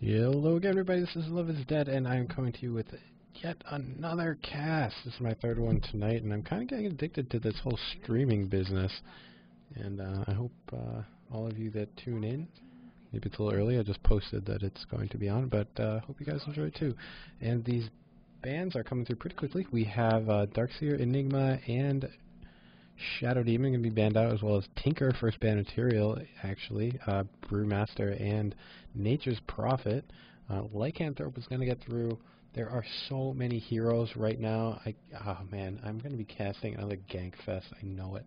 Hello again, everybody. This is Love is Dead, and I'm coming to you with yet another cast. This is my third one tonight, and I'm kind of getting addicted to this whole streaming business. And I hope all of you that tune in, maybe it's a little early, I just posted that it's going to be on, but hope you guys enjoy it too. And these bands are coming through pretty quickly. We have Darkseer, Enigma, and Shadow Demon going to be banned out, as well as Tinker, first ban material, actually, Brewmaster, and Nature's Prophet. Lycanthrope is going to get through. There are so many heroes right now. Oh man, I'm going to be casting another Gank Fest. I know it.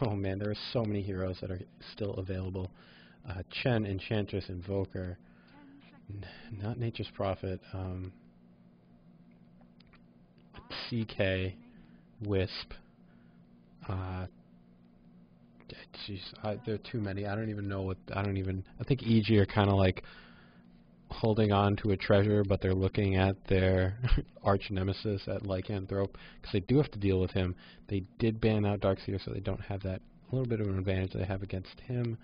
Oh man, there are so many heroes that are still available. Chen, Enchantress, Invoker, not Nature's Prophet, CK, Wisp. Jeez, there are too many. I don't even know what. I think EG are kind of like holding on to a treasure, but they're looking at their arch nemesis at Lycanthrope, because they do have to deal with him. They did ban out Darkseer, so they don't have that little bit of an advantage they have against him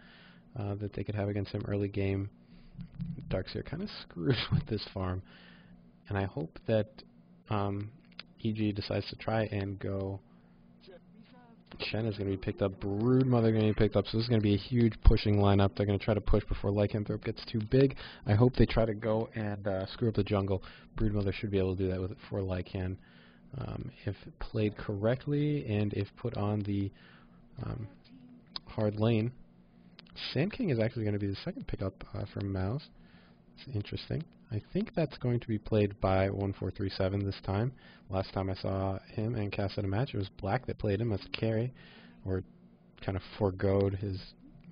that they could have against him early game. Darkseer kind of screws with this farm, and I hope that EG decides to try and go. Chen is going to be picked up. Broodmother going to be picked up. So this is going to be a huge pushing lineup. They're going to try to push before Lycanthrope gets too big. I hope they try to go and screw up the jungle. Broodmother should be able to do that with it for Lycan. If played correctly and if put on the hard lane. Sand King is actually going to be the second pickup from Mouse. It's interesting. I think that's going to be played by 1437 this time. Last time I saw him and casted a match, it was Black that played him as a carry, or kind of foregoed his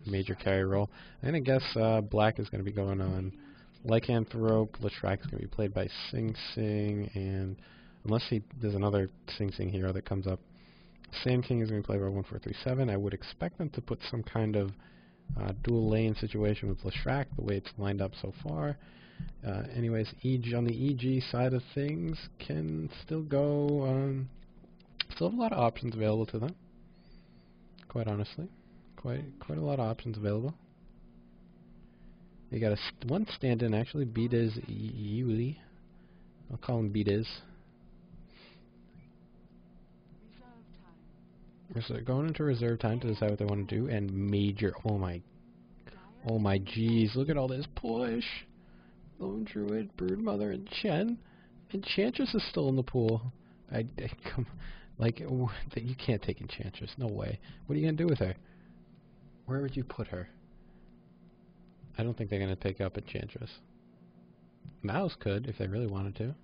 major carry role. And I guess Black is going to be going on Lycanthrope. Leshrac is going to be played by Sing Sing, and unless there's another Sing Sing hero that comes up, Sand King is going to be played by 1437. I would expect them to put some kind of dual lane situation with Leshrac, the way it's lined up so far. Anyways, on the EG side of things can still go, still have a lot of options available to them, quite honestly. Quite a lot of options available. They got one stand-in, actually, Beatiz Yuli. I'll call him Beatiz. So going into reserve time to decide what they want to do, and major, oh my jeez, look at all this push. Lone Druid, Broodmother, and Chen. Enchantress is still in the pool. You can't take Enchantress, no way. What are you going to do with her? Where would you put her? I don't think they're going to take up Enchantress. Mouse could, if they really wanted to.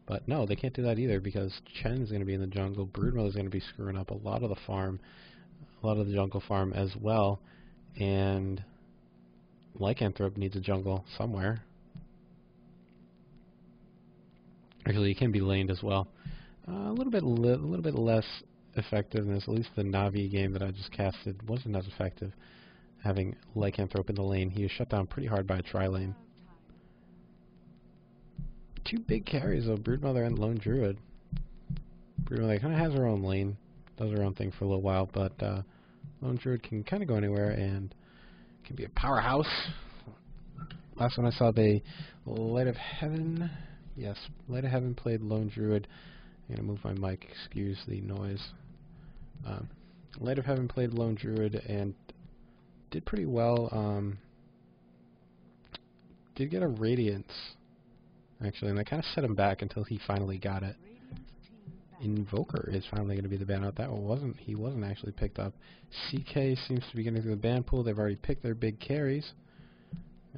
But no, they can't do that either, because Chen is going to be in the jungle. Broodmother is going to be screwing up a lot of the farm, a lot of the jungle farm as well. And Lycanthrope needs a jungle somewhere. Actually, it can be laned as well. A little bit less effectiveness. At least the Navi game that I just casted wasn't as effective. Having Lycanthrope in the lane, he was shut down pretty hard by a tri-lane. Two big carries though, Broodmother and Lone Druid. Broodmother kind of has her own lane, does her own thing for a little while, but Lone Druid can kind of go anywhere and can be a powerhouse. Last one I saw, the Light of Heaven. Yes, Light of Heaven played Lone Druid. I'm going to move my mic, excuse the noise. Light of Heaven played Lone Druid and did pretty well. Did get a Radiance, actually, and I kind of set him back until he finally got it. Invoker is finally going to be the ban out. He wasn't actually picked up. CK seems to be getting through the ban pool. They've already picked their big carries.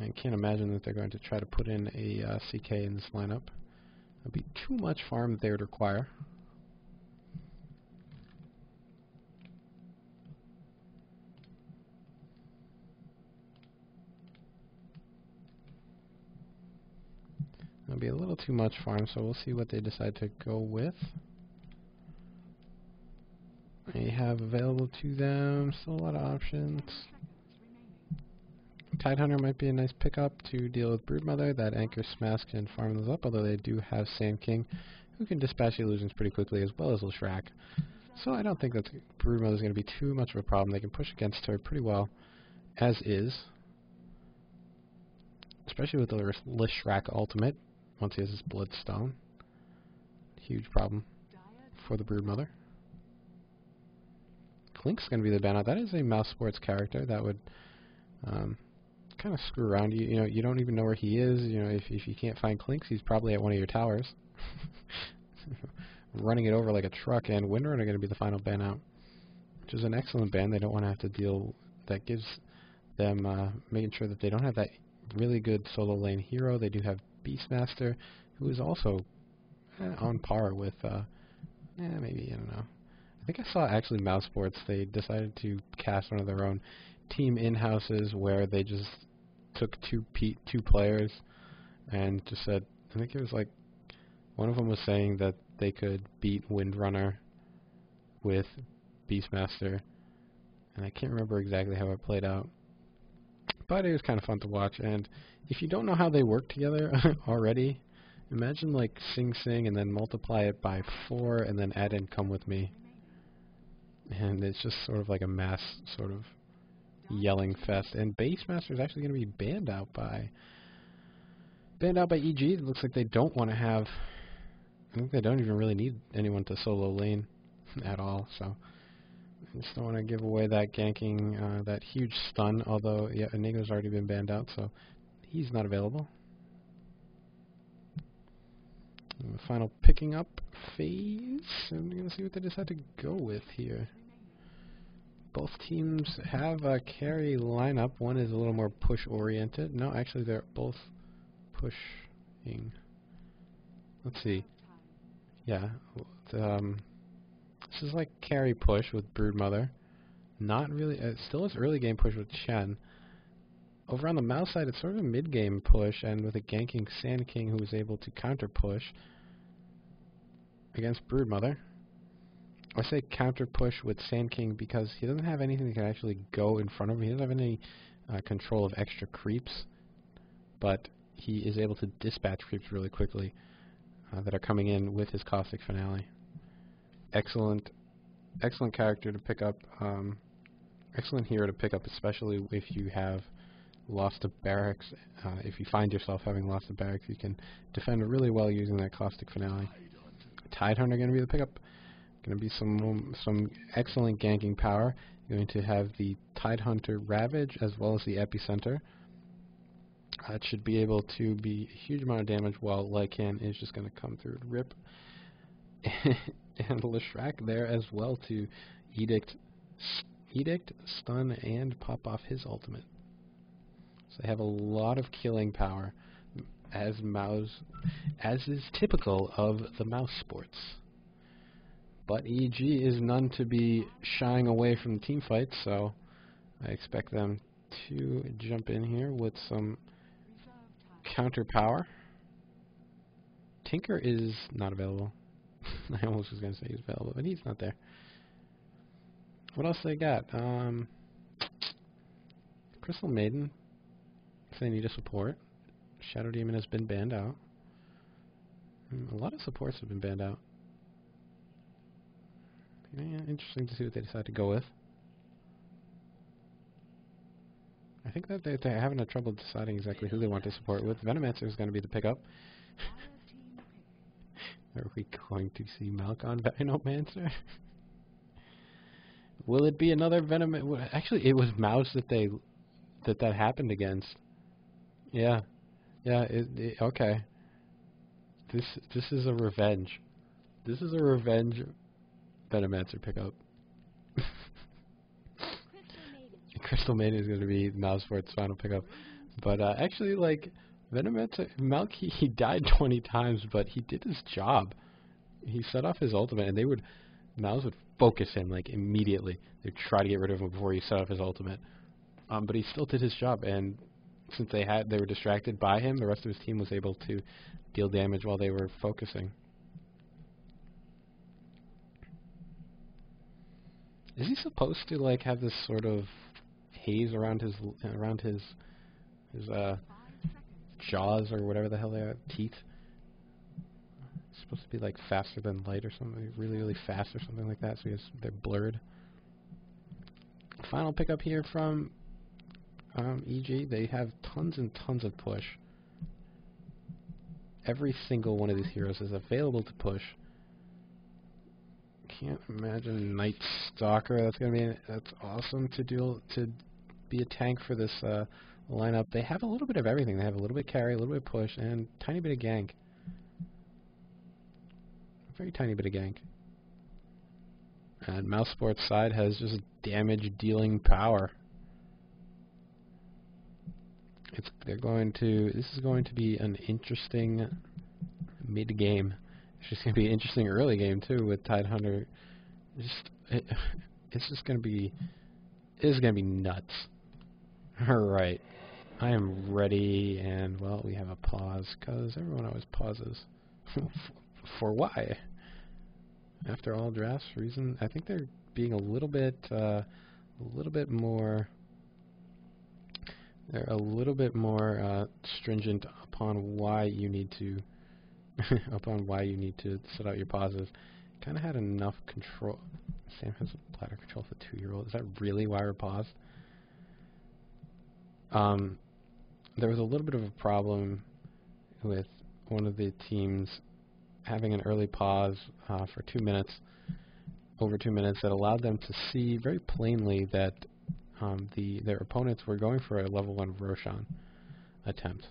I can't imagine that they're going to try to put in a CK in this lineup. It would be too much farm that they would require. It would be a little too much farm, so we'll see what they decide to go with. They have available to them still a lot of options. Tidehunter might be a nice pickup to deal with Broodmother. That Anchor Smash can farm those up, although they do have Sand King, who can dispatch illusions pretty quickly, as well as Leshrac. So I don't think that Broodmother is going to be too much of a problem. They can push against her pretty well, as is. especially with the Lishrak ultimate, once he has his Bloodstone. Huge problem for the Broodmother. Klink's going to be the ban out. That is a Mousesports character that would kind of screw around you. You know, you don't even know where he is. You know, if you can't find Klinks, he's probably at one of your towers. Running it over like a truck, and Windrun are going to be the final ban out, which is an excellent ban. They don't want to have to deal. That gives them making sure that they don't have that really good solo lane hero. They do have Beastmaster, who is also on par with, maybe, I don't know. I think I saw actually Mousesports, they decided to cast one of their own team in-houses where they just took two players and just said, I think it was like, one of them was saying that they could beat Windrunner with Beastmaster, and I can't remember exactly how it played out. But it was kind of fun to watch, and if you don't know how they work together already, imagine like Sing Sing and then multiply it by 4 and then add in Come With Me. And it's just sort of like a mass sort of yelling fest. And Beastmaster is actually going to be banned out by EG. It looks like they don't want to have, I think they don't even really need anyone to solo lane at all, so I just don't want to give away that ganking, that huge stun, although, yeah, Inigo's already been banned out, so he's not available. And the final picking up phase, and we're going to see what they decide to go with here. Both teams have a carry lineup. One is a little more push-oriented. No, actually, they're both pushing. Let's see. Yeah, this is like carry push with Broodmother. Not really, still is early game push with Shen. Over on the mouse side, it's sort of a mid-game push, and with a ganking Sand King who is able to counter-push against Broodmother. I say counter-push with Sand King because he doesn't have anything that can actually go in front of him. He doesn't have any control of extra creeps, but he is able to dispatch creeps really quickly that are coming in with his Caustic Finale. Excellent character to pick up, excellent hero to pick up, especially if you have lost a barracks. If you find yourself having lost a barracks, you can defend really well using that Caustic Finale. Tidehunter going to be the pickup. Going to be some excellent ganking power. You're going to have the Tidehunter Ravage as well as the Epicenter. It should be able to be a huge amount of damage while Lycan is just going to come through and rip. And Lishrak there as well to Edict, stun, and pop off his ultimate. So they have a lot of killing power, as is typical of the Mousesports. But EG is none to be shying away from the team fights, so I expect them to jump in here with some counter power. Tinker is not available. I almost was going to say he's available, but he's not there. What else they got? Crystal Maiden, if they need a support. Shadow Demon has been banned out. A lot of supports have been banned out. Yeah, interesting to see what they decide to go with. I think that they're having a trouble deciding exactly who they want to support with. Venomancer is going to be the pickup. Are we going to see Malk on Venomancer? Will it be another Venomancer? Actually, it was Mouse that happened against. Yeah, yeah. Okay. This is a revenge. This is a revenge Venomancer pickup. Crystal Maiden is going to be Mousesports' final pickup. But actually, like, Venomancer, Malk, he died 20 times, but he did his job. He set off his ultimate, and Mouse would focus him, like, immediately. They'd try to get rid of him before he set off his ultimate. But he still did his job, and since they were distracted by him, the rest of his team was able to deal damage while they were focusing. Is he supposed to, like, have this sort of haze around his jaws or whatever the hell they are, teeth? It's supposed to be like faster than light or something, really, really fast or something like that. So they're blurred. Final pickup here from EG. They have tons and tons of push. Every single one of these heroes is available to push. Can't imagine Night Stalker. That's awesome to be a tank for this lineup. They have a little bit of everything. They have a little bit of carry, a little bit of push, and a tiny bit of gank. A very tiny bit of gank. And Mousesports' side has just damage dealing power. This is going to be an interesting mid game. It's just going to be an interesting early game too with Tidehunter. It's just going to be nuts. All right, I am ready, and well, we have a pause because everyone always pauses. For why? After all drafts, reason I think they're being a little bit more. They're a little bit more stringent upon why you need to set out your pauses. Kind of had enough control. Sam has a bladder control for a 2-year-old. Is that really why we're paused? There was a little bit of a problem with one of the teams having an early pause for 2 minutes, over 2 minutes, that allowed them to see very plainly that their opponents were going for a level 1 Roshan attempt.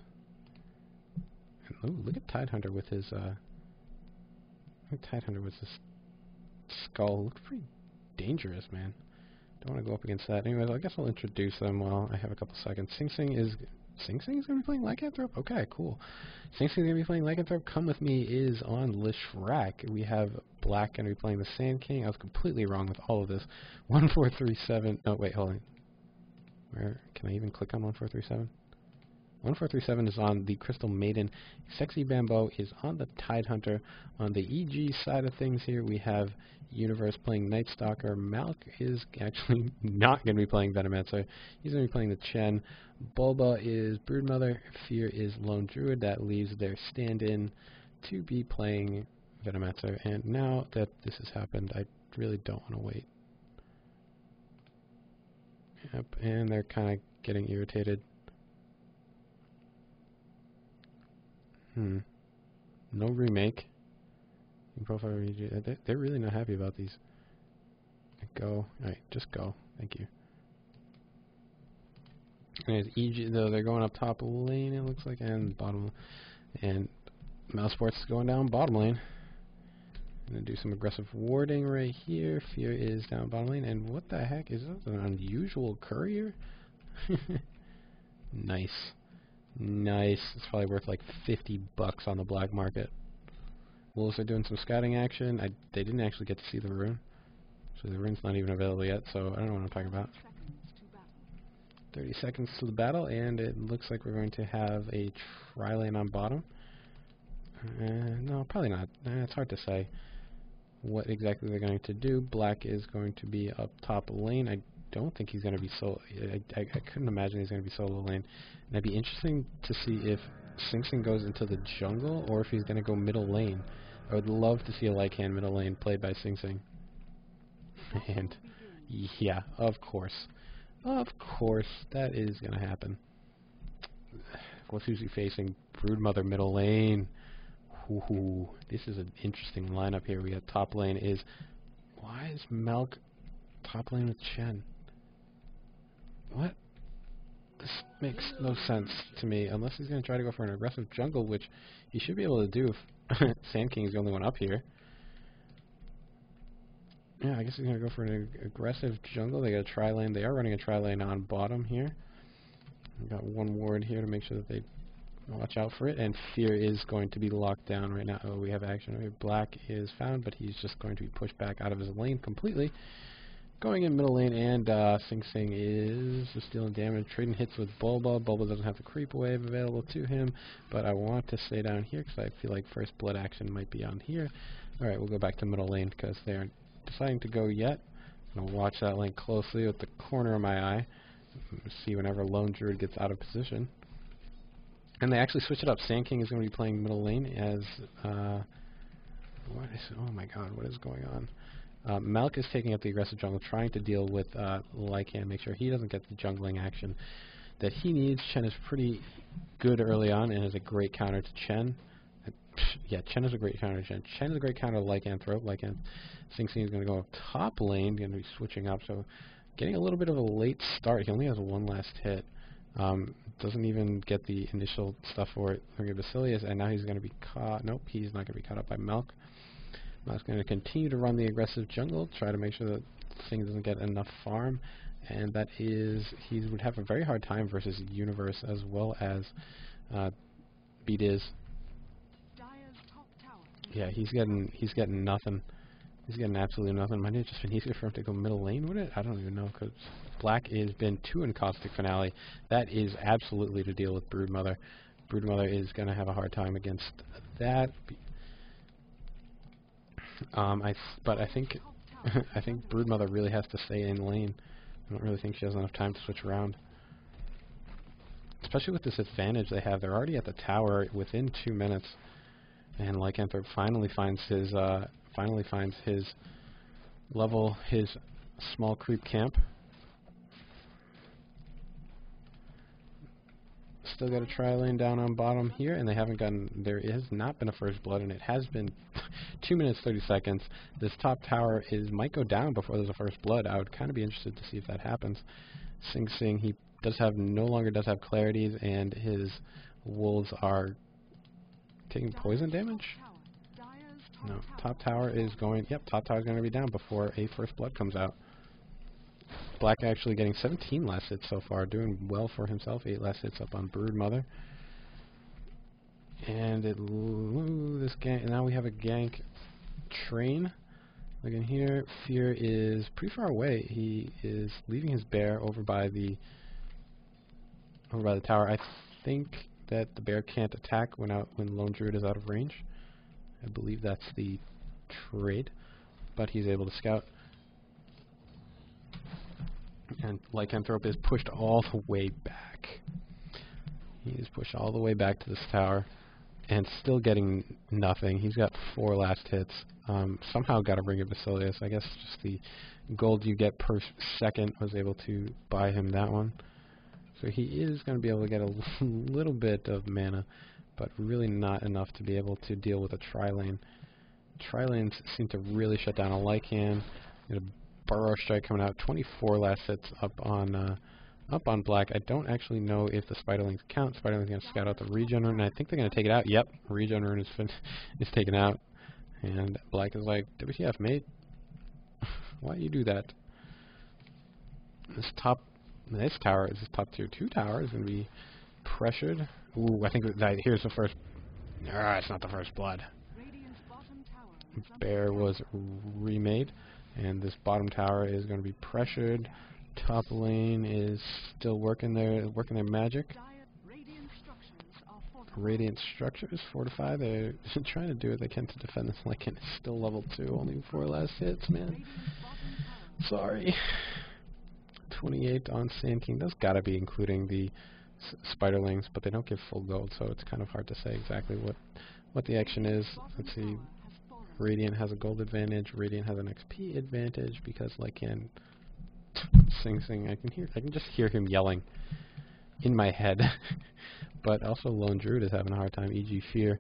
And, ooh, look at Tidehunter with his skull. Looks pretty dangerous, man. Don't want to go up against that. Anyways, I guess I'll introduce them while I have a couple seconds. Sing Sing is going to be playing Lycanthrope? Okay, cool. Sing Sing is going to be playing Lycanthrope. Come With Me is on Lishrak. We have Black going to be playing the Sand King. I was completely wrong with all of this. 1437. Oh, wait, hold on. Where can I even click on 1437? 1437 is on the Crystal Maiden. Sexy Bambo is on the Tidehunter. On the EG side of things here, we have Universe playing Night Stalker. Malk is actually not going to be playing Venomancer. He's going to be playing the Chen. Bulba is Broodmother. Fear is Lone Druid. That leaves their stand-in to be playing Venomancer. And now that this has happened, I really don't want to wait. Yep, and they're kind of getting irritated. No remake. Profile they're really not happy about these. Go. Alright, just go. Thank you. And EG, though, they're going up top lane, it looks like, and bottom. And Mousesports is going down bottom lane. I'm going to do some aggressive warding right here. Fear is down bottom lane. And what the heck? Is that an unusual courier? Nice. Nice. It's probably worth like $50 on the black market. Wolves are doing some scouting action. They didn't actually get to see the rune. So the rune's not even available yet, so I don't know what I'm talking about. 30 seconds to the battle, and it looks like we're going to have a tri-lane on bottom. No, probably not. It's hard to say what exactly they're going to do. Black is going to be up top lane. I don't think he's going to be solo. I couldn't imagine he's going to be solo lane. And it'd be interesting to see if Sing Sing goes into the jungle or if he's going to go middle lane. I would love to see a Lycan middle lane played by Sing Sing. And yeah, of course. Of course, that is going to happen. What's usually facing Broodmother middle lane. Ooh, this is an interesting lineup here. We got top lane is... Why is Malk top lane with Chen? What? This makes no sense to me, unless he's going to try to go for an aggressive jungle, which he should be able to do if Sand King is the only one up here. Yeah, I guess he's going to go for an aggressive jungle. They got a tri-lane. They are running a tri-lane on bottom here. We got one ward here to make sure that they watch out for it. And Fear is going to be locked down right now. Oh, we have action. Okay, Black is found, but he's just going to be pushed back out of his lane completely. Going in middle lane, and Sing Sing is just dealing damage, trading hits with Bulba. Bulba doesn't have the creep wave available to him, but I want to stay down here because I feel like first blood action might be on here. Alright, we'll go back to middle lane because they aren't deciding to go yet. I'm going to watch that lane closely with the corner of my eye. See whenever Lone Druid gets out of position. And they actually switch it up. Sand King is going to be playing middle lane as... oh my god, what is going on? Malk is taking up the aggressive jungle, trying to deal with Lycan, make sure he doesn't get the jungling action that he needs. Chen is pretty good early on and is a great counter to Chen. I Yeah, Chen is a great counter to Chen. Chen is a great counter to Lycanthrope. Sing Sing is going to go up top lane, going to be switching up, so getting a little bit of a late start. He only has one last hit. Doesn't even get the initial stuff for it. Look at Basilius, and now he's going to be caught. Nope, he's not going to be caught up by Milk. Milk's going to continue to run the aggressive jungle, try to make sure that Sing doesn't get enough farm, and that is, he would have a very hard time versus Universe as well as Beat Is. Yeah, he's getting nothing. He's getting absolutely nothing. Might have just been easier for him to go middle lane, would it? I don't even know, because Black has been 2 in Caustic Finale. That is absolutely to deal with Broodmother. Broodmother is going to have a hard time against that. But I think I think Broodmother really has to stay in lane. I don't really think she has enough time to switch around. Especially with this advantage they have. They're already at the tower within 2 minutes. And Lycanthrope finally finds his level, his small creep camp. Still got a tri-lane down on bottom here, and they haven't gotten, there has not been a first blood, and it has been 2 minutes 30 seconds. This top tower might go down before there's a first blood. I would kind of be interested to see if that happens. Sing Sing, he no longer does have clarities, and his wolves are taking poison damage? No, top tower is going, yep, top tower is going to be down before a first blood comes out. Black actually getting 17 last hits so far, doing well for himself. 8 last hits up on Broodmother. And this gank, now we have a gank train. Look in here, Fear is pretty far away. He is leaving his bear over by the tower. I think that the bear can't attack when Lone Druid is out of range. I believe that's the trade, but he's able to scout. And Lycanthrope is pushed all the way back. He is pushed all the way back to this tower, and still getting nothing. He's got 4 last hits. Somehow got to bring in Basilius. I guess just the gold you get per second was able to buy him that one. So he is going to be able to get a little bit of mana, but really not enough to be able to deal with a tri-lane. Tri-lanes seem to really shut down a Lycan. A Burrow Strike coming out, 24 last hits up on Black. I don't actually know if the Spiderlings count. Spiderlings going to scout out the Regen Rune, and I think they're going to take it out. Yep, Regen Rune is taken out, and Black is like, WTF, mate? Why you do that? This tower, this top tier 2 tower is going to be pressured. Ooh, I think that here's the first. It's not the first blood. Bear was remade, and this bottom tower is going to be pressured. Top lane is still working their magic. Radiant Structures fortify. They're trying to do what they can to defend this Lycan. It's still level 2, only 4 last hits, man. Sorry. 28 on Sand King. That's got to be including the Spiderlings, but they don't give full gold, so it's kind of hard to say exactly what the action is. Let's see. Radiant has a gold advantage. Radiant has an XP advantage because Lycan Sing Sing. I can just hear him yelling in my head. But also Lone Druid is having a hard time. E.g. Fear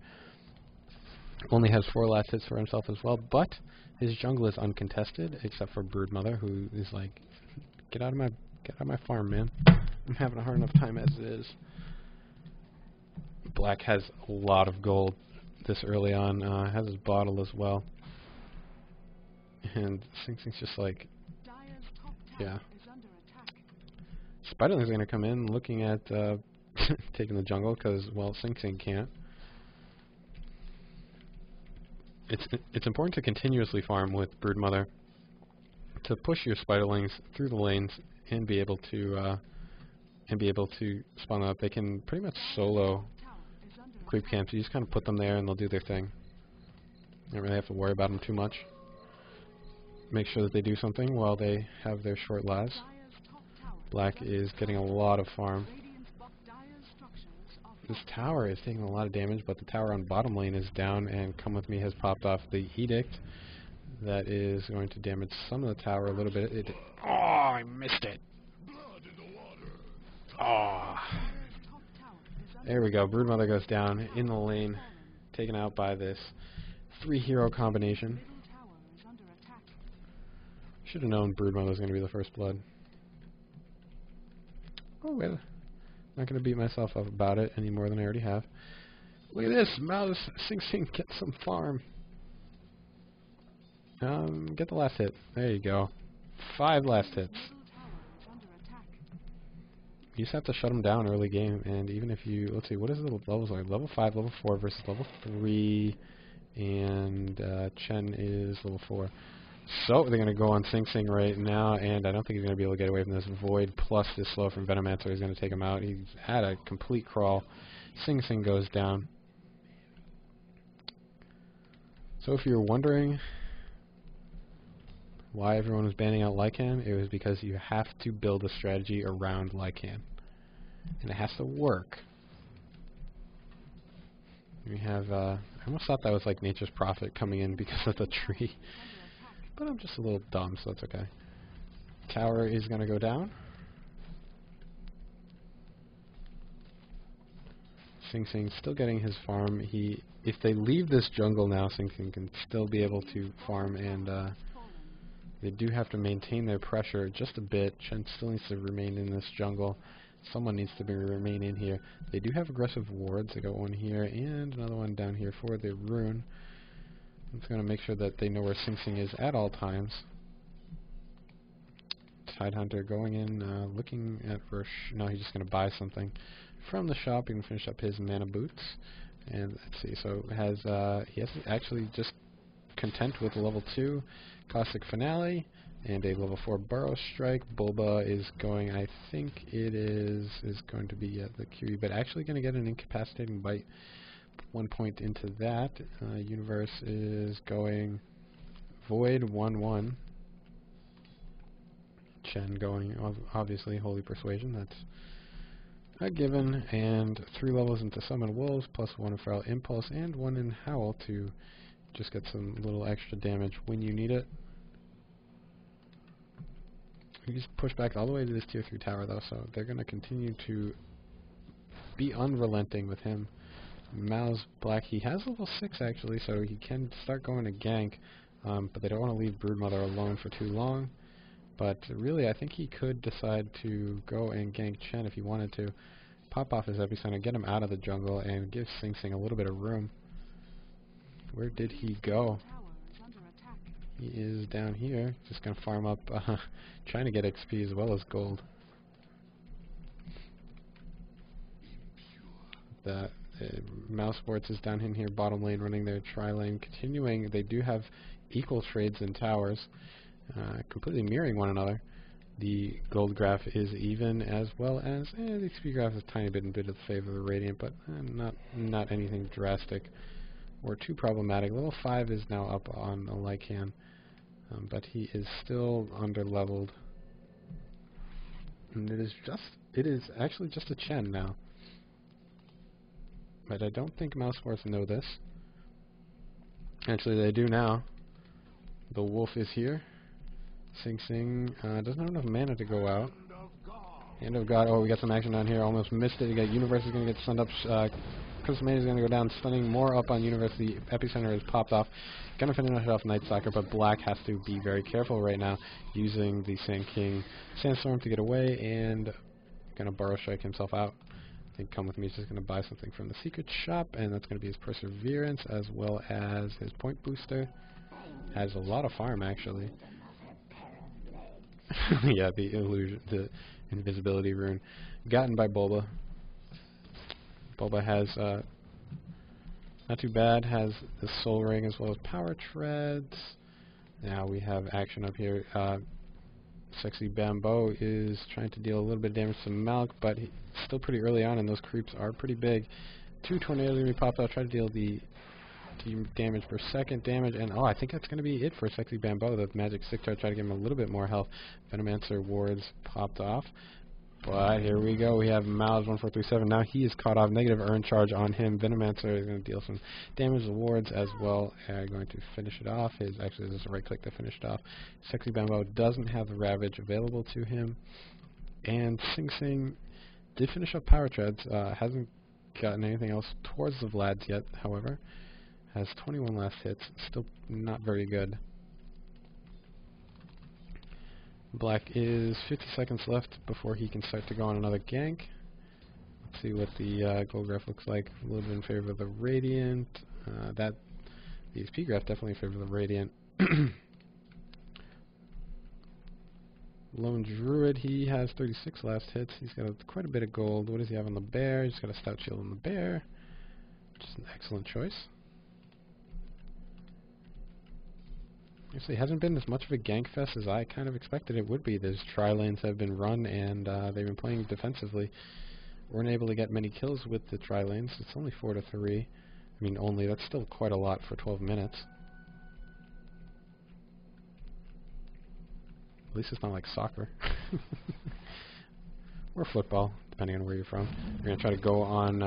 only has 4 last hits for himself as well, but his jungle is uncontested except for Broodmother, who is like, get out of my farm, man. I'm having a hard enough time as it is. Black has a lot of gold this early on, has his bottle as well. And Sing Sing's just like, yeah. Spiderling's going to come in looking at taking the jungle because, well, Sing Sing can't. It's important to continuously farm with Broodmother to push your Spiderlings through the lanes and be able to spawn them up. They can pretty much solo creep camps. You just kind of put them there and they'll do their thing. You don't really have to worry about them too much. Make sure that they do something while they have their short lives. Black is getting a lot of farm. This tower is taking a lot of damage, but the tower on bottom lane is down, and Come With Me has popped off the Edict. That is going to damage some of the tower a little bit. Oh, I missed it. Oh. There we go. Broodmother goes down in the lane, taken out by this 3-hero combination. Should have known Broodmother was going to be the first blood. Oh, wait. Not going to beat myself up about it any more than I already have. Look at this, Mouse. Sing Sing, get some farm. Get the last hit. There you go. 5 last hits. You just have to shut them down early game, and even if you, let's see, what is the levels like? Level 5, level 4 versus level 3, and Chen is level 4. So they're going to go on Sing Sing right now, and I don't think he's going to be able to get away from this Void plus this slow from Venomancer is going to take him out. He's had a complete crawl. Sing Sing goes down. So if you're wondering why everyone was banning out Lycan, it was because you have to build a strategy around Lycan. And it has to work. We have, I almost thought that was like Nature's Prophet coming in because of the tree. But I'm just a little dumb, so that's okay. Tower is going to go down. Sing Sing still getting his farm. If they leave this jungle now, Sing Sing can still be able to farm, and they do have to maintain their pressure just a bit. Chen still needs to remain in this jungle. Someone needs to remain in here. They do have aggressive wards. They got one here and another one down here for the rune. I'm just going to make sure that they know where Sing Sing is at all times. Tidehunter going in, looking at Rush. No, he's just going to buy something from the shop. He can finish up his mana boots. And let's see, so he has actually just content with level 2 Caustic Finale and a level 4 Burrow Strike. Bulba is going, I think it is going to be the QE, but actually going to get an Incapacitating Bite 1 point into that. Universe is going Void 1/1. Chen going, obviously, Holy Persuasion, that's a given, and 3 levels into Summon Wolves, plus 1 in Feral Impulse, and 1 in Howl to just get some little extra damage when you need it. You just push back all the way to this tier 3 tower, though, so they're going to continue to be unrelenting with him. Mouse Black, he has level 6 actually, so he can start going to gank, but they don't want to leave Broodmother alone for too long. But really, I think he could decide to go and gank Chen if he wanted to. Pop off his Epicenter, get him out of the jungle, and give Sing Sing a little bit of room. Where did he go? He is down here, just going to farm up, trying to get XP as well as gold. The Mousesports is down in here, bottom lane, running their tri-lane, continuing. They do have equal trades in towers, completely mirroring one another. The gold graph is even, as well as the XP graph is a tiny bit in favor of the Radiant, but not anything drastic or too problematic. Level 5 is now up on the Lycan, but he is still under-leveled. And it is actually just a Chen now. But I don't think Mousesports know this. Actually, they do now. The wolf is here. Sing Sing doesn't have enough mana to go out. Hand of God. Oh, we got some action down here. Almost missed it. You got Universe is going to get stunned up. Crystal Mania is going to go down, stunning more up on Universe. The Epicenter has popped off. Going to finish off Night Stalker, but Black has to be very careful right now, using the Sand King Sandstorm to get away, and going to Burrow Strike himself out. I think Come With Me is just going to buy something from the secret shop, and that's going to be his Perseverance as well as his Point Booster. Has a lot of farm, actually. Yeah, the illusion, the invisibility rune. Gotten by Bulba. Bulba has, not too bad, has the Soul Ring as well as Power Treads. Now we have action up here. Sexy Bamboo is trying to deal a little bit of damage to Malk, but he's still pretty early on, and those creeps are pretty big. 2 tornadoes are going to be popped out, try to deal the damage per second damage, and I think that's going to be it for Sexy Bamboo. The Magic Stick try to give him a little bit more health. Venomancer wards popped off. But here we go. We have Mouse 1437. Now he is caught off. Negative Earn Charge on him. Venomancer is going to deal some damage to wards as well. Going to finish it off. Actually, there's a right click to finish it off. Sexy Bamboo doesn't have the Ravage available to him. And Sing Sing did finish up Power Treads. Hasn't gotten anything else towards the Vlads yet, however. Has 21 last hits. Still not very good. Black is 50 seconds left before he can start to go on another gank. Let's see what the gold graph looks like. A little bit in favor of the Radiant. The XP graph definitely in favor of the Radiant. Lone Druid, he has 36 last hits. He's got quite a bit of gold. What does he have on the Bear? He's got a Stout Shield on the Bear. Just an excellent choice. Actually, it hasn't been as much of a gank fest as I kind of expected it would be. Those tri-lanes have been run, and they've been playing defensively. Weren't able to get many kills with the tri-lanes. It's only 4-3. I mean, only. That's still quite a lot for 12 minutes. At least it's not like soccer. Or football, depending on where you're from. We're going to try to go on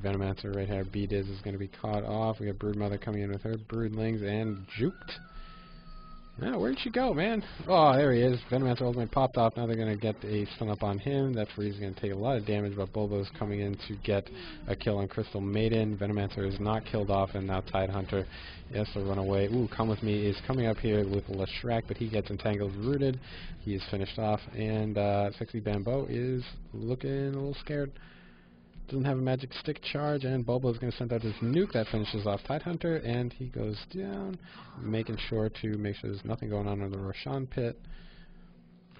Venomancer right here. B-Diz is going to be caught off. We got Broodmother coming in with her Broodlings and juked. Now, where'd she go, man? Oh, there he is. Venomancer ultimate popped off. Now they're going to get a stun up on him. That's where he's going to take a lot of damage, but Bulbo's coming in to get a kill on Crystal Maiden. Venomancer is not killed off, and now Tidehunter has to run away. Ooh, Come With Me is coming up here with Leshrac, but he gets entangled, rooted. He is finished off, and Sexy Bambo is looking a little scared. Doesn't have a magic stick charge, and Bulbo is going to send out his nuke that finishes off Tidehunter, and he goes down, making sure there's nothing going on in the Roshan pit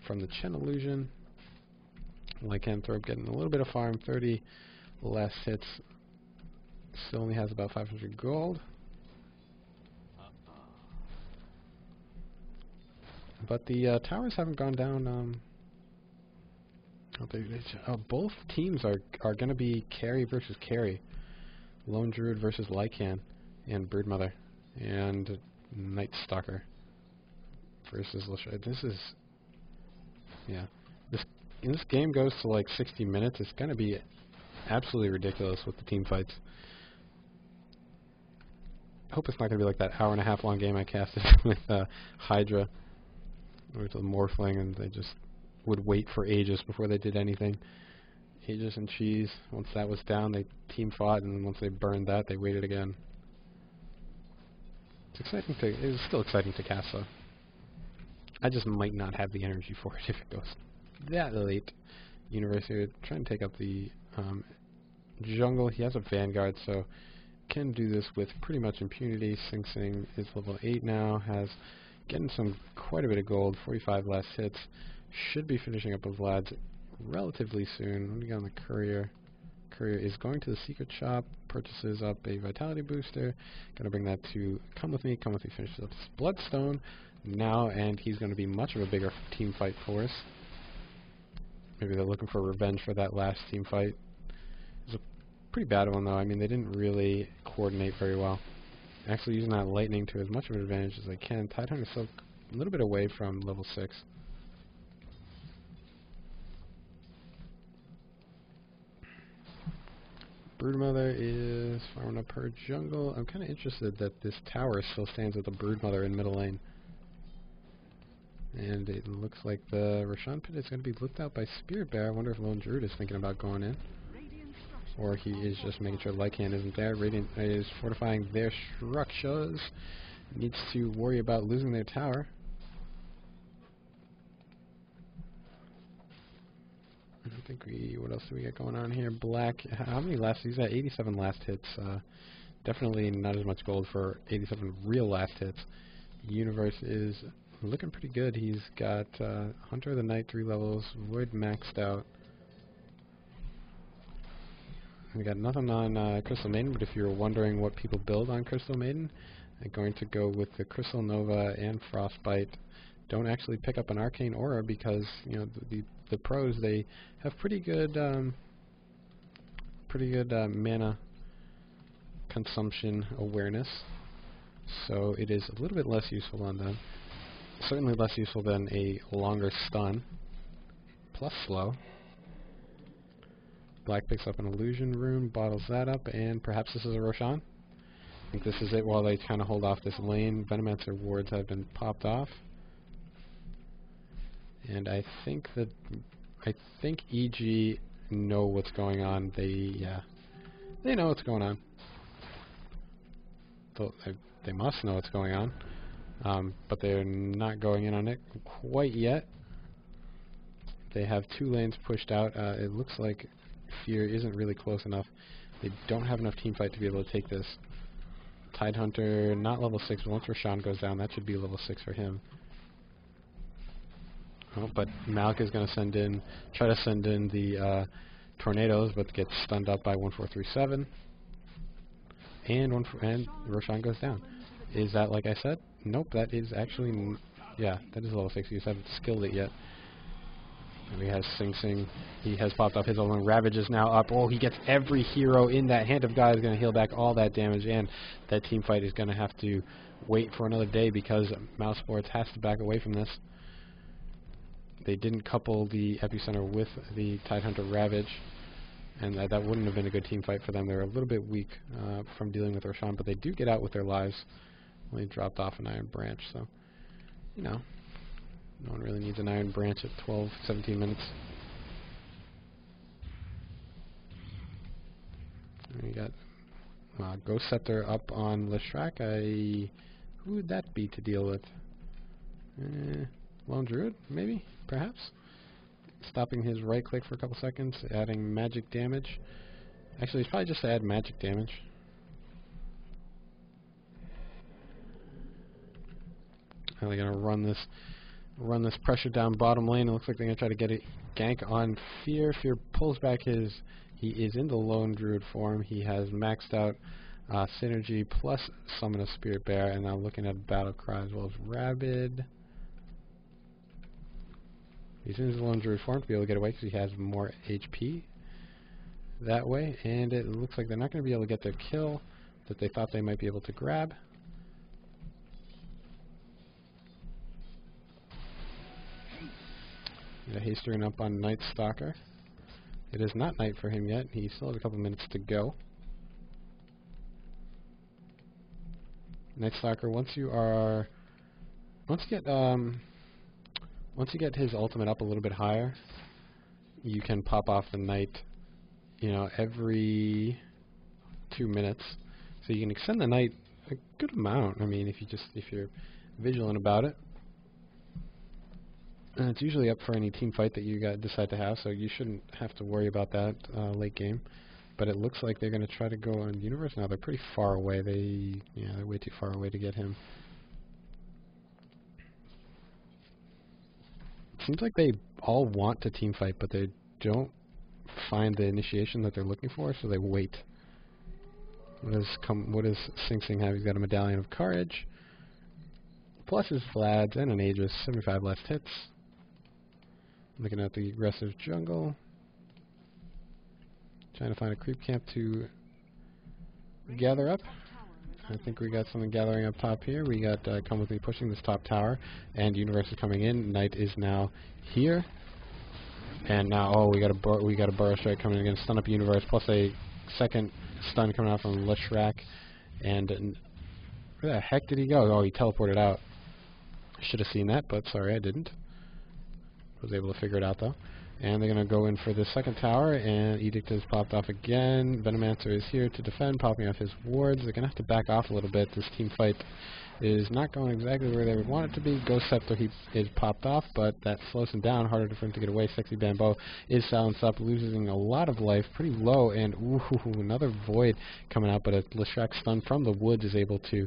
from the Chen illusion. Lycanthrope getting a little bit of farm, 30 less hits, still only has about 500 gold. But the towers haven't gone down. Both teams are going to be carry versus carry. Lone Druid versus Lycan, and Broodmother, and Night Stalker versus Leshrac. This is, yeah. This game goes to like 60 minutes. It's going to be absolutely ridiculous with the team fights. I hope it's not going to be like that hour-and-a-half long game I casted with Hydra, with the Morphling, and they just would wait for ages before they did anything. Aegis and Cheese, once that was down, they team fought, and then once they burned that, they waited again. It's still exciting to cast, though. I just might not have the energy for it if it goes that late. University trying to take up the jungle. He has a Vanguard, so can do this with pretty much impunity. Sing Sing is level 8 now, has getting quite a bit of gold, 45 last hits. Should be finishing up with Vlad's relatively soon. Let me get on the Courier. Courier is going to the Secret Shop, purchases up a Vitality Booster. Going to bring that to Come With Me. Come With Me finishes up his Bloodstone now, and he's going to be much of a bigger team fight for us. Maybe they're looking for revenge for that last team fight. It was a pretty bad one, though. I mean, they didn't really coordinate very well. Actually using that Lightning to as much of an advantage as they can. Tidehunter is still a little bit away from level 6. Broodmother is farming up her jungle. I'm kind of interested that this tower still stands with the Broodmother in middle lane. And it looks like the Roshan pit is going to be looked out by Spirit Bear. I wonder if Lone Druid is thinking about going in. Or he is just making sure Lycan isn't there. Radiant is fortifying their structures. Needs to worry about losing their tower. I don't think what else do we got going on here? Black, how many last? He's got 87 last hits. Definitely not as much gold for 87 real last hits. Universe is looking pretty good. He's got Hunter of the Night 3 levels, Void maxed out. We got nothing on Crystal Maiden, but if you're wondering what people build on Crystal Maiden, I'm going to go with the Crystal Nova and Frostbite. Don't actually pick up an Arcane Aura because, you know, the pros, they have pretty good mana consumption awareness, so it is a little bit less useful on them. Certainly less useful than a longer stun, plus slow. Black picks up an Illusion Rune, bottles that up, and perhaps this is a Roshan. I think this is it while they kind of hold off this lane. Venomancer wards have been popped off. And I think EG know what's going on. They know what's going on. they must know what's going on, but they're not going in on it quite yet. They have 2 lanes pushed out. It looks like Fear isn't really close enough. They don't have enough team fight to be able to take this. Tidehunter, not level 6, but once Roshan goes down, that should be level 6 for him. Oh, but Malik is going to try to send in the tornadoes, but gets stunned up by 1437. And Roshan goes down. Is that like I said? Nope, that is actually, yeah, that is level 6. You just haven't skilled it yet. And we have Sing Sing. He has popped off his own. Ravage is now up. Oh, he gets every hero in that. Hand of God is going to heal back all that damage, and that team fight is going to have to wait for another day because Mousesports has to back away from this. They didn't couple the Epicenter with the Tidehunter Ravage, and that wouldn't have been a good team fight for them. They're a little bit weak from dealing with Roshan, but they do get out with their lives. Well, he dropped off an Iron Branch, so, you know. No one really needs an Iron Branch at 12, 17 minutes. We got Ghost Scepter up on Leshrac. Who would that be to deal with? Lone Druid, maybe? Perhaps? Stopping his right click for a couple seconds, adding magic damage. Actually, it's probably just to add magic damage. Now they're going to run this pressure down bottom lane. It looks like they're going to try to get a gank on Fear. Fear pulls back his... He is in the Lone Druid form. He has maxed out Synergy plus Summon a Spirit Bear, and now looking at Battle Cry as well as Rabid. He's in his Lone Druid form to be able to get away because he has more HP that way, and it looks like they're not going to be able to get their kill that they thought they might be able to grab. Hastering up on Night Stalker. It is not night for him yet. He still has a couple minutes to go. Night Stalker, once you get his ultimate up a little bit higher, you can pop off the night, you know, every 2 minutes. So you can extend the night a good amount. I mean, if you're vigilant about it. And it's usually up for any team fight that you decide to have, so you shouldn't have to worry about that late game. But it looks like they're going to try to go on Universe now. They're pretty far away. They're way too far away to get him. It seems like they all want to team fight, but they don't find the initiation that they're looking for, so they wait. What does Sing Sing have? He's got a Medallion of Courage, plus his Vlads and an Aegis, 75 left hits. Looking at the aggressive jungle. Trying to find a creep camp to gather up. I think we got something gathering up top here. We got Come With Me pushing this top tower, and Universe is coming in. Knight is now here. And now, oh, we got a Burrow Strike coming in, going to stun up Universe, plus a second stun coming out from Leshrac. And where the heck did he go? Oh, he teleported out. I should have seen that, but sorry, I didn't. Was able to figure it out though. And they're going to go in for the second tower, and Edict has popped off again. Venomancer is here to defend, popping off his wards. They're going to have to back off a little bit. This team fight is not going exactly where they would want it to be. Ghost Scepter is popped off, but that slows him down. Harder for him to get away. Sexy Bamboo is silenced up, losing a lot of life, pretty low, and ooh, another Void coming out, but a Leshrac stun from the woods is able to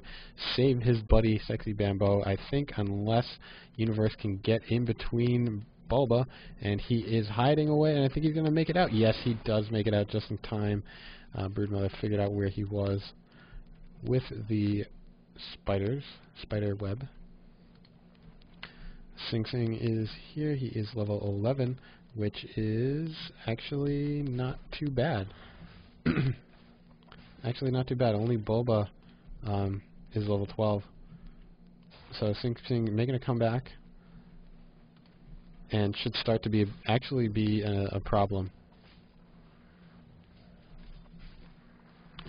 save his buddy Sexy Bamboo, I think, unless Universe can get in between Bulba, and he is hiding away, and I think he's going to make it out. Yes, he does make it out just in time. Broodmother figured out where he was with the spider web. Sing Sing is here. He is level 11, which is actually not too bad. Actually not too bad. Only Bulba is level 12. So Sing Sing making a comeback, and should start to actually be a problem.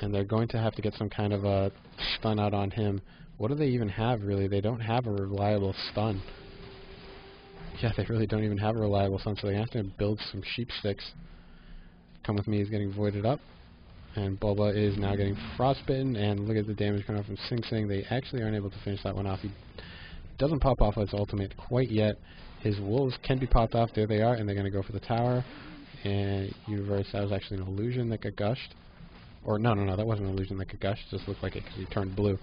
And they're going to have to get some kind of a stun out on him. What do they even have, really? They don't have a reliable stun. Yeah, they really don't even have a reliable stun, so they have to build some sheep sticks. Come With Me is getting voided up. And Bulba is now getting frostbitten, and look at the damage coming off from Sing Sing. They actually aren't able to finish that one off. He doesn't pop off his ultimate quite yet. His wolves can be popped off. There they are, and they're going to go for the tower. And Universe, that was actually an illusion that got gushed. Or no, that wasn't an illusion that got gushed. It just looked like it because he turned blue.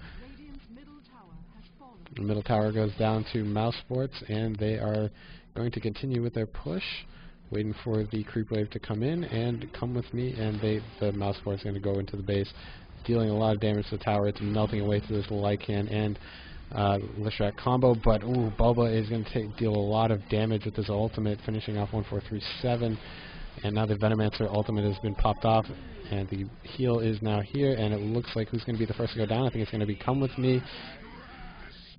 The middle tower goes down to Mousesports, and they are going to continue with their push, waiting for the creep wave to come in and come with me. And the Mousesports is going to go into the base, dealing a lot of damage to the tower. It's melting away through this Lycan and Leshrac combo, but Bulba is going to deal a lot of damage with his ultimate, finishing off 1437. And now the Venomancer ultimate has been popped off, and the heal is now here, and it looks like who's going to be the first to go down. I think it's going to be Come With Me.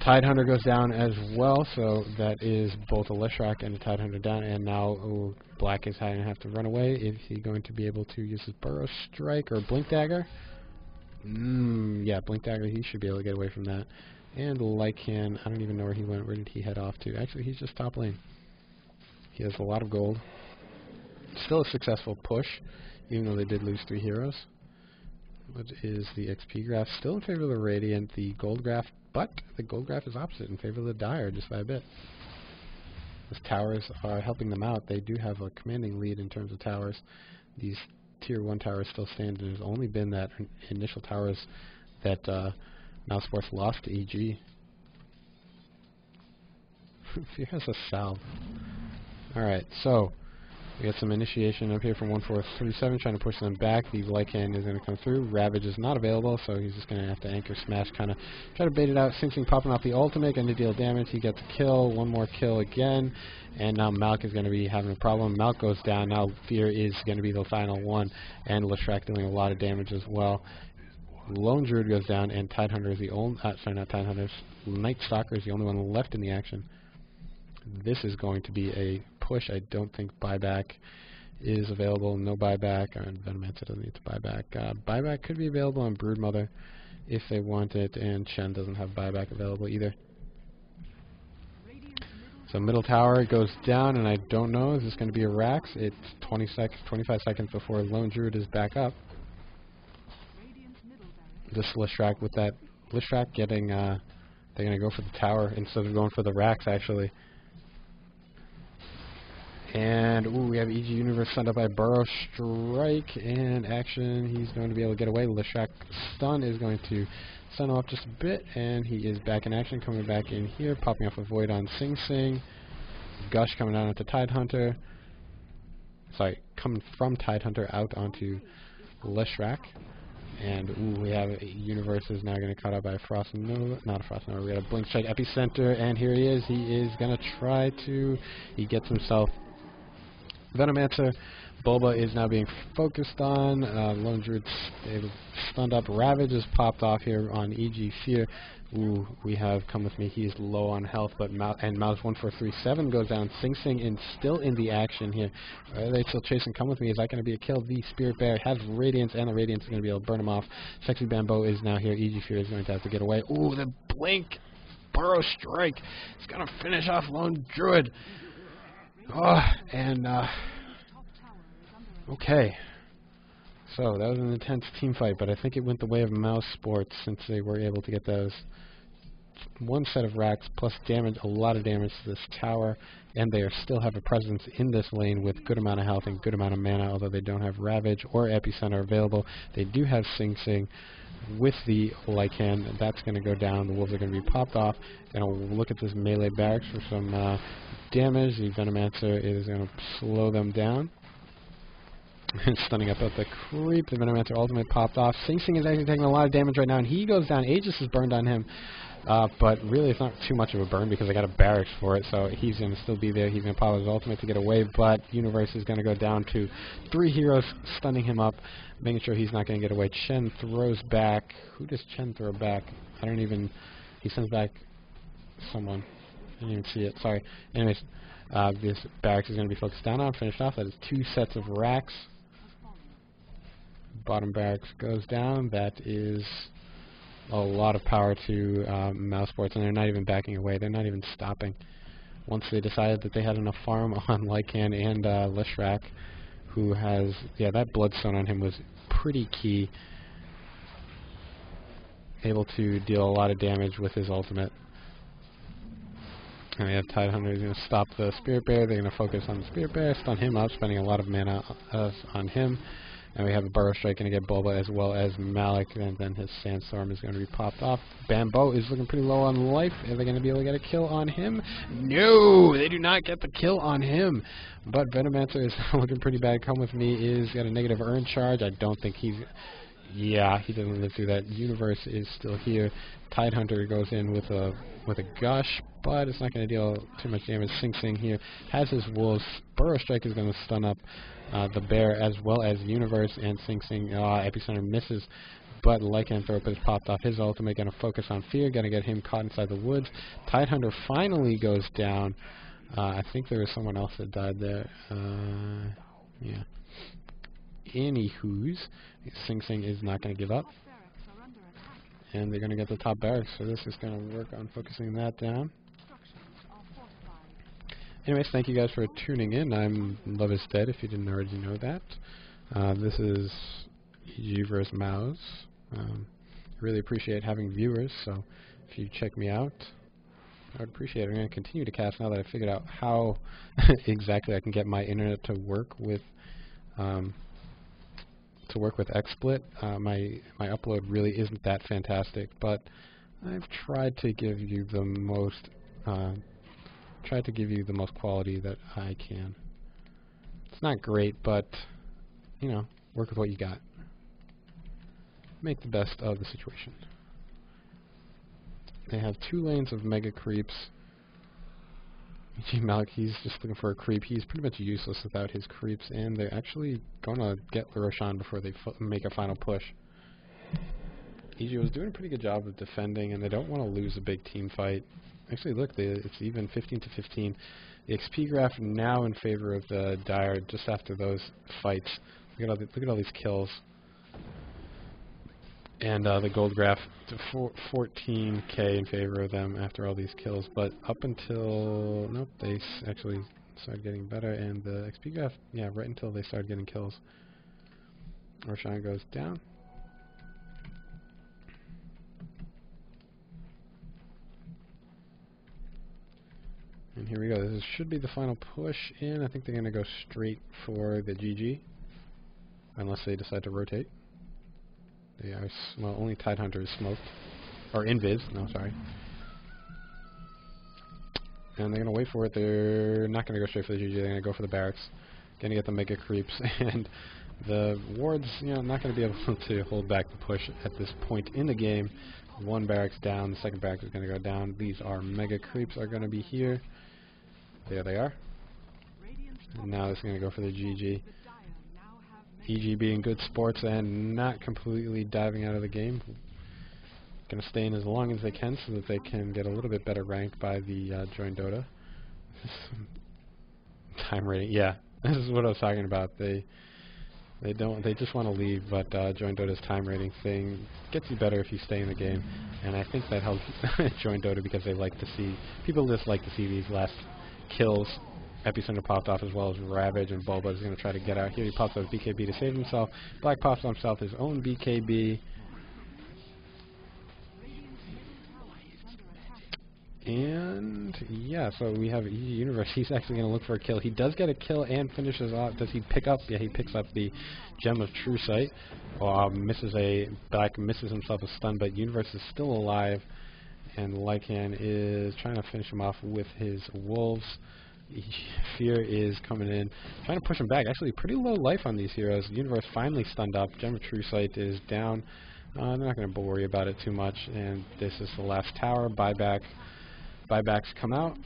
Tidehunter goes down as well, so that is both a Leshrac and a Tidehunter down, and now Black is going to have to run away. Is he going to be able to use his Burrow Strike or Blink Dagger? Yeah, Blink Dagger, he should be able to get away from that. And Lycan, I don't even know where he went. Where did he head off to? Actually, he's just top lane. He has a lot of gold. Still a successful push, even though they did lose 3 heroes. What is the XP graph? Still in favor of the Radiant, the gold graph, but the gold graph is opposite, in favor of the Dire, just by a bit. As towers are helping them out, they do have a commanding lead in terms of towers. These tier 1 towers still stand, and there's only been that initial towers that Mousesports lost to EG. Fear has a salve. Alright, so we got some initiation up here from 1437, trying to push them back. The Lycan is going to come through. Ravage is not available, so he's just going to have to anchor smash, kind of try to bait it out. Sing Sing popping off the ultimate, going to deal damage. He gets a kill, one more kill again, and now Malk is going to be having a problem. Malk goes down. Now Fear is going to be the final one, and Leshrac doing a lot of damage as well. Lone Druid goes down, and Tidehunter is the only, sorry, not Tidehunter, Night Stalker is the only one left in the action. This is going to be a push. I don't think buyback is available. No buyback. Venomancer doesn't need to buyback. Buyback could be available on Broodmother if they want it, and Chen doesn't have buyback available either. So middle tower goes down, and I don't know, is this going to be a Rax? It's 25 seconds before Lone Druid is back up. This Leshrac with that Leshrac getting, they're going to go for the tower instead of going for the Rax, actually. And, we have EG Universe sent up by Burrow Strike, and action, he's going to be able to get away. Leshrac stun is going to stun him up just a bit, and he is back in action, coming back in here, popping off a Void on Sing Sing. Gush coming down onto Tidehunter. Sorry, coming from Tidehunter out onto Leshrac. And, we have Universe is now going to cut out by a Frost Nova. Not a Frost Nova, we got a Blink Strike Epicenter, and here he is. He is going to try to, he gets himself Venomancer. Bulba is now being focused on. Lone Druid stunned up. Ravage is popped off here on EG Fear. We have Come With Me. He's low on health, but Mouse 1437 goes down. Sing Sing is still in the action here. Are they still chasing Come With Me? Is that going to be a kill? The Spirit Bear has Radiance, and the Radiance is going to be able to burn him off. Sexy Bamboo is now here. EG Fear is going to have to get away. The Blink Burrow Strike. It's going to finish off Lone Druid. Okay. So, that was an intense team fight, but I think it went the way of Mousesports since they were able to get those one set of racks plus damage, a lot of damage to this tower, and they still have a presence in this lane with good amount of health and good amount of mana, although they don't have Ravage or Epicenter available. They do have Sing Sing with the Lycan. That's going to go down. The wolves are going to be popped off. And we'll look at this melee barracks for some damage. The Venomancer is going to slow them down. Stunning up at the creep. The Venomancer ultimate popped off. Sing Sing is actually taking a lot of damage right now, and he goes down. Aegis is burned on him. But really it's not too much of a burn because I got a barracks for it, so he's going to still be there. He's going to pop his ultimate to get away, but Universe is going to go down to 3 heroes, stunning him up, making sure he's not going to get away. Chen throws back. Who does Chen throw back? I don't even... He sends back someone. I didn't even see it. Sorry. Anyways, this barracks is going to be focused down on. Finished off. That is 2 sets of racks. Bottom barracks goes down. That is a lot of power to Mousesports, and they're not even backing away. They're not even stopping. Once they decided that they had enough farm on Lycan and Leshrac, who has, yeah, that Bloodstone on him was pretty key. Able to deal a lot of damage with his ultimate. And we have Tidehunter who's going to stop the Spirit Bear. They're going to focus on the Spirit Bear, stun him up, spending a lot of mana on him. And we have a Burrow Strike going to get Bulba as well as Malik, and then his Sandstorm is going to be popped off. Bambo is looking pretty low on life. Are they going to be able to get a kill on him? No! They do not get the kill on him. But Venomancer is looking pretty bad. Come With Me is got a negative earn charge. I don't think he's... Yeah, he doesn't live through that. Universe is still here. Tidehunter goes in with a gush, but it's not going to deal too much damage. Sing Sing here has his wolves. Burrow Strike is going to stun up the bear as well as Universe, and Sing Sing Epicenter misses, but Lycanthrope has popped off his ultimate. Going to focus on Fear, going to get him caught inside the woods. Tidehunter finally goes down. I think there was someone else that died there. Yeah. Anywho's, Sing Sing is not going to give up. And they're going to get the top barracks, so this is going to work on focusing that down. Anyways, thank you guys for tuning in. I'm Love Is Dead, if you didn't already know that. This is EG vs. Mouse. I really appreciate having viewers, so if you check me out, I would appreciate it. I'm going to continue to cast now that I've figured out how exactly I can get my internet to work with XSplit. My upload really isn't that fantastic, but I've tried to give you the most quality that I can. It's not great, but you know, work with what you got. Make the best of the situation. They have 2 lanes of mega creeps. Malik, he's just looking for a creep. He's pretty much useless without his creeps, and they're actually going to get Roshan before they make a final push. EG was doing a pretty good job of defending, and they don't want to lose a big team fight. Actually, look, it's even 15-15. The XP graph now in favor of the Dire just after those fights. Look at all these kills. And the gold graph to 14k in favor of them after all these kills. But up until... Nope, they actually started getting better. And the XP graph, yeah, right until they started getting kills. Roshan goes down. And here we go. This should be the final push in. I think they're going to go straight for the GG. Unless they decide to rotate. They are, well, only Tidehunter is smoked. Or Invis, no, sorry. And they're going to wait for it. They're not going to go straight for the GG. They're going to go for the barracks. Going to get the mega creeps. And the wards, you know, not going to be able to hold back the push at this point in the game. 1 barracks down. The second barracks is going to go down. These are mega creeps are going to be here. There they are. And now it's going to go for the GG. EG being good sports and not completely diving out of the game. Going to stay in as long as they can so that they can get a little bit better rank by the Join Dota. Time rating, yeah, this is what I was talking about. They just want to leave, but Join Dota's time rating thing gets you better if you stay in the game, and I think that helps Join Dota because they like to see, people just like to see these last kills. Epicenter popped off as well as Ravage, and Bulba is going to try to get out here. He pops out his BKB to save himself. Black pops on himself his own BKB. And yeah, so we have EG Universe. He's actually going to look for a kill. He does get a kill and finishes off. Does he pick up? Yeah, he picks up the Gem of True Sight. Black misses himself a stun, but Universe is still alive. And Lycan is trying to finish him off with his wolves. Fear is coming in, trying to push him back. Actually, pretty low life on these heroes. Universe finally stunned up. Gem of True Sight is down. They're not going to worry about it too much. And this is the last tower. Buybacks come out.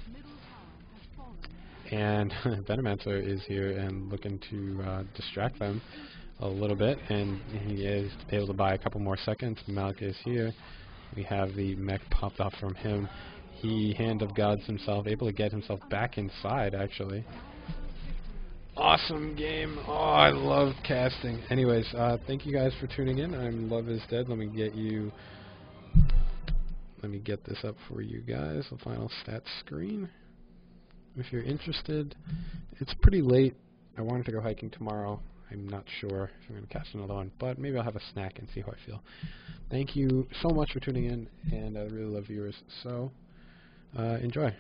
And Venomancer is here and looking to distract them a little bit. And he is able to buy a couple more seconds. Malik is here. We have the mech popped off from him. He Hand of Gods himself, able to get himself back inside, actually. Awesome game. Oh, I love casting. Anyways, thank you guys for tuning in. I'm Love Is Dead. Let me get this up for you guys, the final stats screen. If you're interested, it's pretty late I wanted to go hiking tomorrow. I'm not sure if I'm going to catch another one, but maybe I'll have a snack and see how I feel. Thank you so much for tuning in, and I really love viewers, so enjoy.